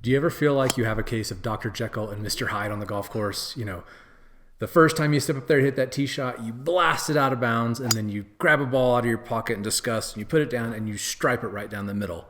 Do you ever feel like you have a case of Dr. Jekyll and Mr. Hyde on the golf course? The first time you step up there to hit that tee shot, you blast it out of bounds, and then you grab a ball out of your pocket in disgust, and you put it down, and you stripe it right down the middle.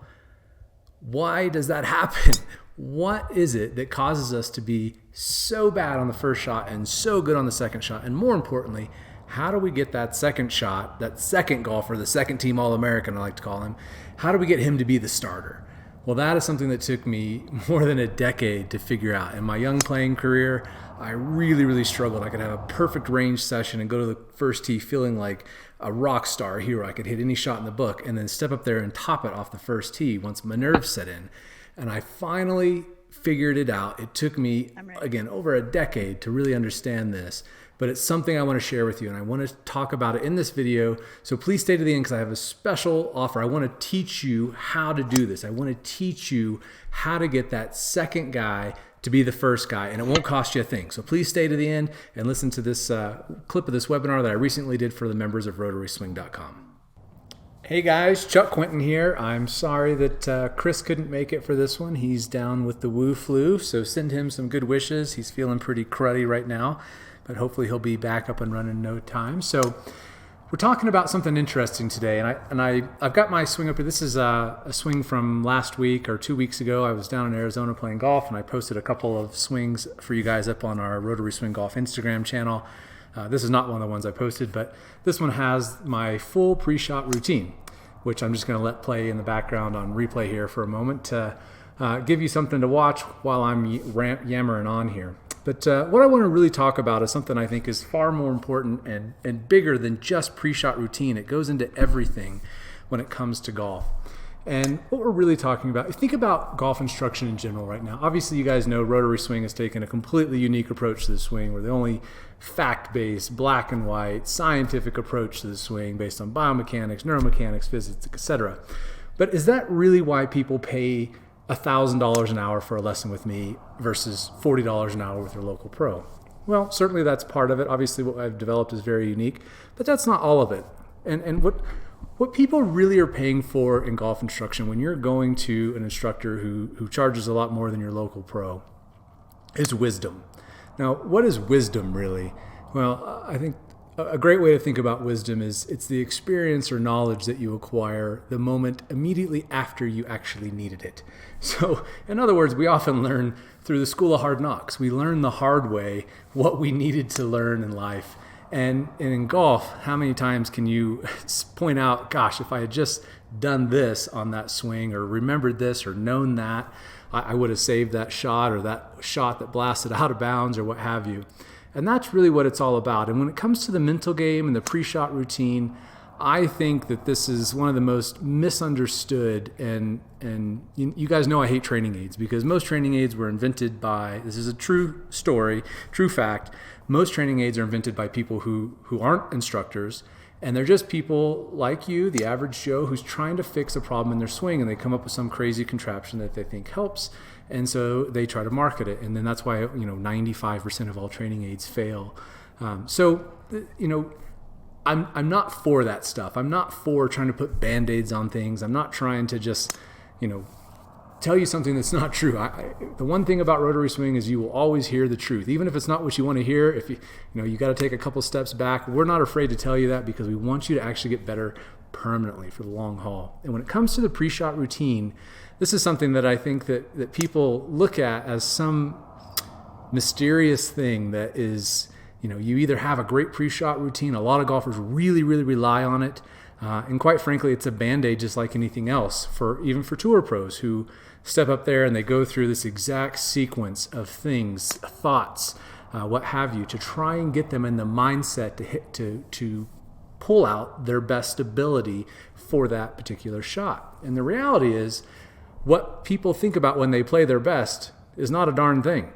Why does that happen? What is it that causes us to be so bad on the first shot and so good on the second shot? And more importantly, how do we get that second shot, that second golfer, the second team All-American, I like to call him, how do we get him to be the starter? Well, that is something that took me more than a decade to figure out. In my young playing career, I really, really struggled. I could have a perfect range session and go to the first tee feeling like a rock star, a hero. I could hit any shot in the book and then step up there and top it off the first tee once my nerves set in. And I finally figured it out. It took me, again, over a decade to really understand this. But it's something I want to share with you, and I want to talk about it in this video. So please stay to the end because I have a special offer. I want to teach you how to do this. I want to teach you how to get that second guy to be the first guy, and it won't cost you a thing. So please stay to the end and listen to this clip of this webinar that I recently did for the members of RotarySwing.com. Hey guys, Chuck Quinton here. I'm sorry that Chris couldn't make it for this one. He's down with the Wu flu, so send him some good wishes. He's feeling pretty cruddy right now, but hopefully he'll be back up and running in no time. So we're talking about something interesting today, and I've got my swing up here. This is a swing from last week or 2 weeks ago. I was down in Arizona playing golf, and I posted a couple of swings for you guys up on our Rotary Swing Golf Instagram channel. This is not one of the ones I posted, but this one has my full pre-shot routine, which I'm just going to let play in the background on replay here for a moment to give you something to watch while I'm yammering on here. But what I want to really talk about is something I think is far more important and bigger than just pre-shot routine. It goes into everything when it comes to golf. And what we're really talking about, think about golf instruction in general right now. Obviously, you guys know Rotary Swing has taken a completely unique approach to the swing. We're the only fact-based, black and white, scientific approach to the swing based on biomechanics, neuromechanics, physics, etc. But is that really why people pay $1,000 an hour for a lesson with me versus $40 an hour with your local pro? Well, certainly that's part of it. Obviously, what I've developed is very unique, but that's not all of it. And what people really are paying for in golf instruction when you're going to an instructor who charges a lot more than your local pro is wisdom. Now, what is wisdom really? Well, I think a great way to think about wisdom is it's the experience or knowledge that you acquire the moment immediately after you actually needed it. So, in other words, we often learn through the school of hard knocks. We learn the hard way what we needed to learn in life. And in golf, how many times can you point out, gosh, if I had just done this on that swing or remembered this or known that, I would have saved that shot or that shot that blasted out of bounds or what have you. And that's really what it's all about. And when it comes to the mental game and the pre-shot routine, I think that this is one of the most misunderstood, and you guys know I hate training aids because most training aids were invented by, this is a true story, true fact, most training aids are invented by people who aren't instructors, and they're just people like you, the average Joe, who's trying to fix a problem in their swing, and they come up with some crazy contraption that they think helps, and so they try to market it, and then that's why 95% of all training aids fail. I'm not for that stuff. I'm not for trying to put Band-Aids on things. I'm not trying to just, tell you something that's not true. The one thing about Rotary Swing is you will always hear the truth, even if it's not what you want to hear. If you got to take a couple steps back, we're not afraid to tell you that because we want you to actually get better permanently for the long haul. And when it comes to the pre-shot routine, this is something that I think that people look at as some mysterious thing that is, you either have a great pre-shot routine, a lot of golfers really, really rely on it, and quite frankly, it's a Band-Aid just like anything else, even for tour pros who step up there and they go through this exact sequence of things, thoughts, what have you, to try and get them in the mindset to pull out their best ability for that particular shot. And the reality is, what people think about when they play their best is not a darn thing.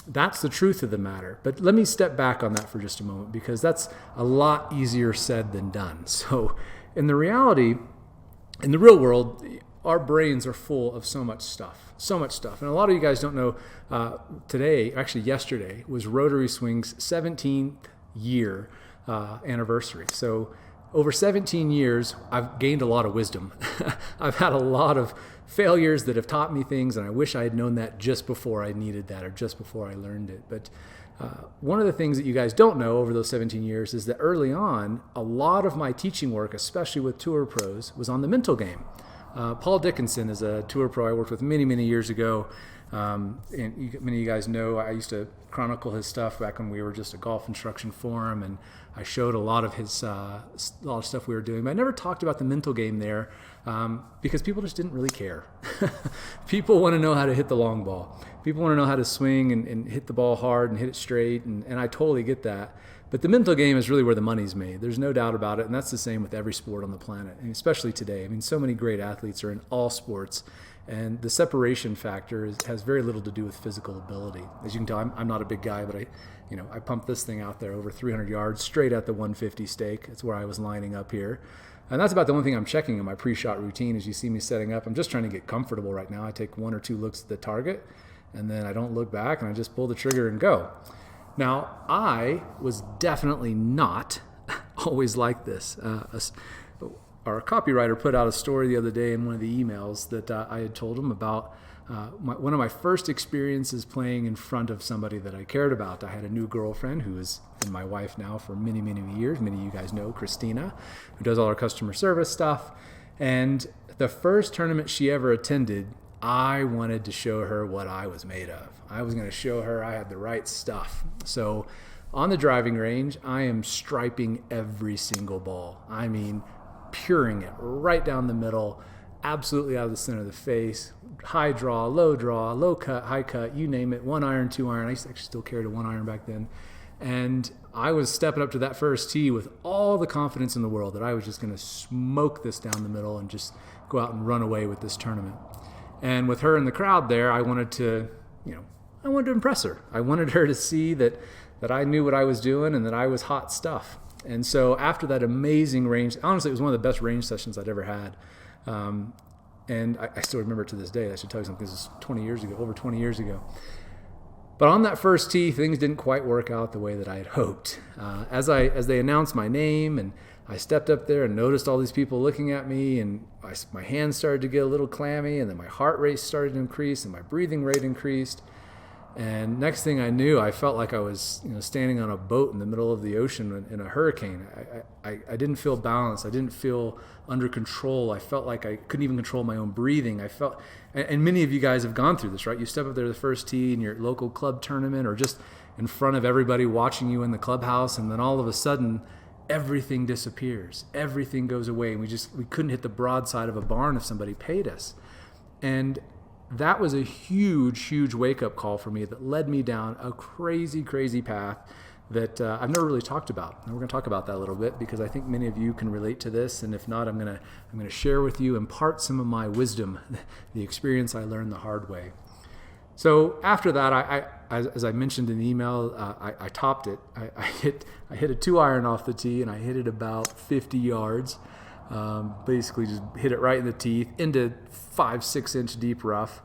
That's the truth of the matter. But let me step back on that for just a moment because that's a lot easier said than done. So in the reality, in the real world, our brains are full of so much stuff. And a lot of you guys don't know, yesterday was Rotary Swing's 17th year anniversary. So over 17 years, I've gained a lot of wisdom. I've had a lot of failures that have taught me things, and I wish I had known that just before I needed that or just before I learned it. But one of the things that you guys don't know over those 17 years is that early on, a lot of my teaching work, especially with tour pros, was on the mental game. Paul Dickinson is a tour pro I worked with many, many years ago. And many of you guys know I used to chronicle his stuff back when we were just a golf instruction forum, and I showed a lot of his stuff we were doing. But I never talked about the mental game there because people just didn't really care. People want to know how to hit the long ball. People want to know how to swing and hit the ball hard and hit it straight, and I totally get that. But the mental game is really where the money's made. There's no doubt about it, and that's the same with every sport on the planet, and especially today. I mean, so many great athletes are in all sports, and the separation factor has very little to do with physical ability. As you can tell, I'm not a big guy, but I pumped this thing out there over 300 yards straight at the 150 stake. That's where I was lining up here. And that's about the only thing I'm checking in my pre-shot routine. As you see me setting up, I'm just trying to get comfortable right now. I take 1 or 2 looks at the target, and then I don't look back, and I just pull the trigger and go. Now, I was definitely not always like this. Our copywriter put out a story the other day in one of the emails that I had told him about one of my first experiences playing in front of somebody that I cared about. I had a new girlfriend who has been my wife now for many, many years. Many of you guys know Christina, who does all our customer service stuff. And the first tournament she ever attended, I wanted to show her what I was made of. I was going to show her I had the right stuff. So on the driving range, I am striping every single ball. I mean, puring it right down the middle, absolutely out of the center of the face, high draw, low cut, high cut, you name it, 1 iron, 2 iron. I used to actually still carry a 1 iron back then. And I was stepping up to that first tee with all the confidence in the world that I was just going to smoke this down the middle and just go out and run away with this tournament. And with her in the crowd there, I wanted to impress her. I wanted her to see that I knew what I was doing and that I was hot stuff. And so after that amazing range, honestly, it was one of the best range sessions I'd ever had. And I still remember it to this day. I should tell you something. This is 20 years ago, over 20 years ago. But on that first tee, things didn't quite work out the way that I had hoped. As they announced my name, and I stepped up there and noticed all these people looking at me, and my hands started to get a little clammy, and then my heart rate started to increase, and my breathing rate increased. And next thing I knew, I felt like I was standing on a boat in the middle of the ocean in a hurricane. I didn't feel balanced. I didn't feel under control. I felt like I couldn't even control my own breathing. I felt, and many of you guys have gone through this, right? You step up there the first tee in your local club tournament or just in front of everybody watching you in the clubhouse, and then all of a sudden, everything disappears. Everything goes away. And we couldn't hit the broadside of a barn if somebody paid us. And that was a huge wake-up call for me that led me down a crazy path that I've never really talked about. And we're going to talk about that a little bit because I think many of you can relate to this. And if not, I'm going to share with you, impart some of my wisdom, the experience I learned the hard way. So after that, as I mentioned in the email, I topped it. I hit a 2 iron off the tee, and I hit it about 50 yards. Basically just hit it right in the teeth into 5-6 inch deep rough.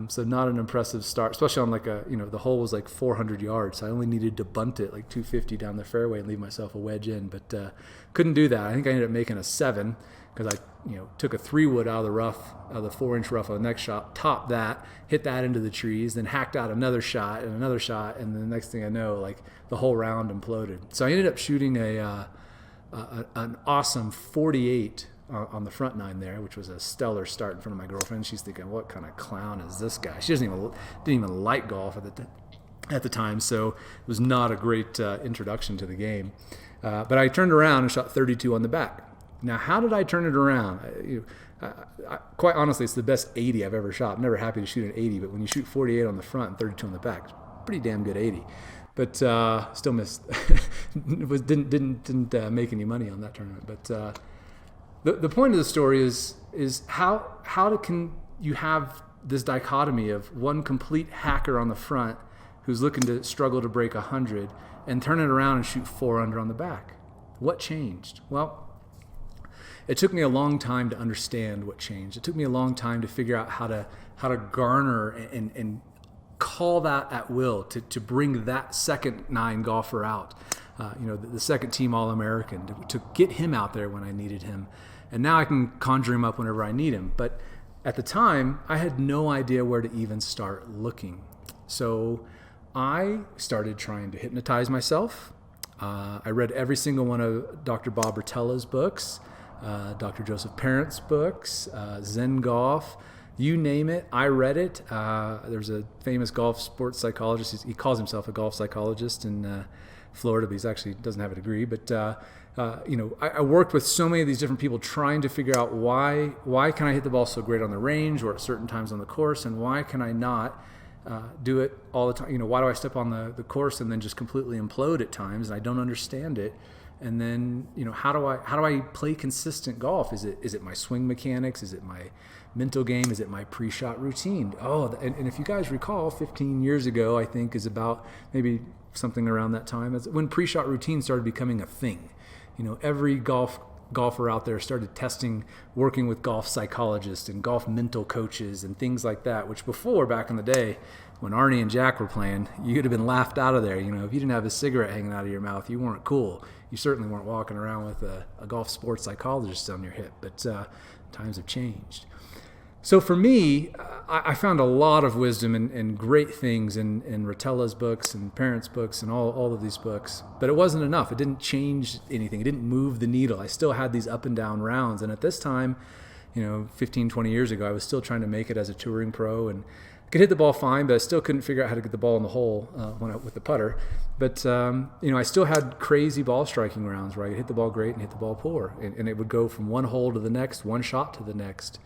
So not an impressive start, especially on the hole was like 400 yards. So I only needed to bunt it like 250 down the fairway and leave myself a wedge in, but couldn't do that. I think I ended up making a 7 because I took a 3-wood out of the rough, out of the 4-inch rough on the next shot, topped that, hit that into the trees, then hacked out another shot, and the next thing I know, like the whole round imploded. So I ended up shooting an awesome 48 on the front 9 there, which was a stellar start in front of my girlfriend. She's thinking, what kind of clown is this guy? She didn't even like golf at the time, so it was not a great introduction to the game. But I turned around and shot 32 on the back. Now, how did I turn it around? Quite honestly, it's the best 80 I've ever shot. I'm never happy to shoot an 80, but when you shoot 48 on the front and 32 on the back, it's a pretty damn good 80. But still missed. didn't make any money on that tournament. But the point of the story is how can you have this dichotomy of one complete hacker on the front who's looking to struggle to break 100 and turn it around and shoot 4 under on the back? What changed? Well, it took me a long time to understand what changed. It took me a long time to figure out how to garner and call that at will to bring that second 9 golfer out, the second team All-American, to get him out there when I needed him. And now I can conjure him up whenever I need him. But at the time, I had no idea where to even start looking. So I started trying to hypnotize myself. I read every single one of Dr. Bob Rotella's books, Dr. Joseph Parent's books, Zen Golf, you name it, I read it. There's a famous golf sports psychologist. He calls himself a golf psychologist in Florida, but he actually doesn't have a degree. But I worked with so many of these different people trying to figure out why can I hit the ball so great on the range or at certain times on the course, and why can I not do it all the time? Why do I step on the course and then just completely implode at times, and I don't understand it? And then, how do I play consistent golf? Is it my swing mechanics? Is it my mental game? Is it my pre-shot routine? And if you guys recall, 15 years ago, I think is about maybe something around that time, is when pre-shot routine started becoming a thing. Every golfer out there started working with golf psychologists and golf mental coaches and things like that, which before, back in the day, when Arnie and Jack were playing, you could have been laughed out of there. If you didn't have a cigarette hanging out of your mouth, you weren't cool. You certainly weren't walking around with a golf sports psychologist on your hip, but times have changed. So for me, I found a lot of wisdom and great things in Rotella's books and Parent's books and all of these books, but it wasn't enough. It didn't change anything. It didn't move the needle. I still had these up and down rounds. And at this time, 15, 20 years ago, I was still trying to make it as a touring pro and could hit the ball fine, but I still couldn't figure out how to get the ball in the hole with the putter. But, I still had crazy ball striking rounds where I could hit the ball great and hit the ball poor. And it would go from one hole to the next, one shot to the next.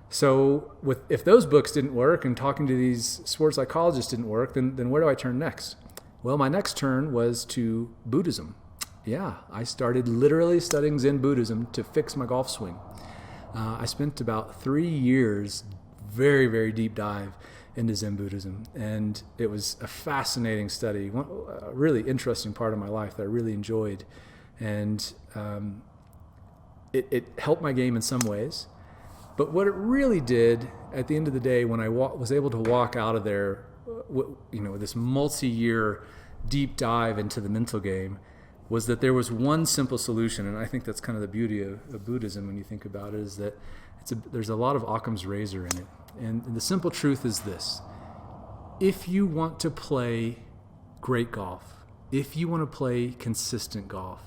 So if those books didn't work and talking to these sports psychologists didn't work, then where do I turn next? Well, my next turn was to Buddhism. Yeah, I started literally studying Zen Buddhism to fix my golf swing. I spent about 3 years, very, very deep dive into Zen Buddhism, and it was a fascinating study, a really interesting part of my life that I really enjoyed, and it helped my game in some ways. But what it really did at the end of the day, when I was able to walk out of there, with this multi-year deep dive into the mental game, was that there was one simple solution. And I think that's kind of the beauty of Buddhism when you think about it, is that there's a lot of Occam's razor in it. And the simple truth is this: if you want to play great golf, if you want to play consistent golf,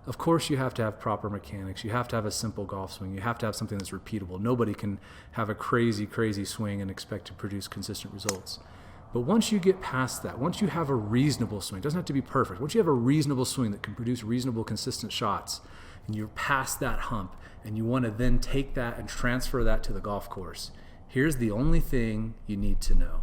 of course, you have to have proper mechanics. You have to have a simple golf swing. You have to have something that's repeatable. Nobody can have a crazy, crazy swing and expect to produce consistent results. But once you get past that, once you have a reasonable swing, it doesn't have to be perfect. Once you have a reasonable swing that can produce reasonable, consistent shots, and you're past that hump, and you want to then take that and transfer that to the golf course, here's the only thing you need to know.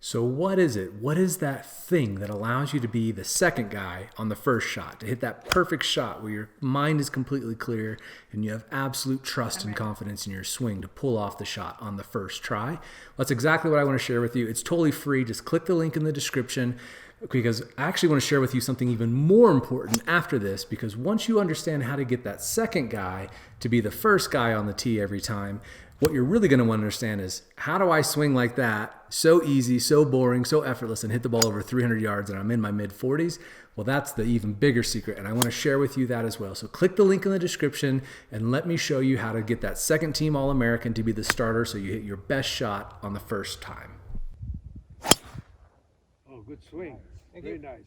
So what is it? What is that thing that allows you to be the second guy on the first shot, to hit that perfect shot where your mind is completely clear and you have absolute trust and confidence in your swing to pull off the shot on the first try? That's exactly what I want to share with you. It's totally free. Just click the link in the description, because I actually want to share with you something even more important after this, because once you understand how to get that second guy to be the first guy on the tee every time, what you're really going to want to understand is, how do I swing like that, so easy, so boring, so effortless, and hit the ball over 300 yards and I'm in my mid-40s? Well, that's the even bigger secret, and I want to share with you that as well. So click the link in the description and let me show you how to get that second team All-American to be the starter so you hit your best shot on the first time. Oh, good swing. Very nice.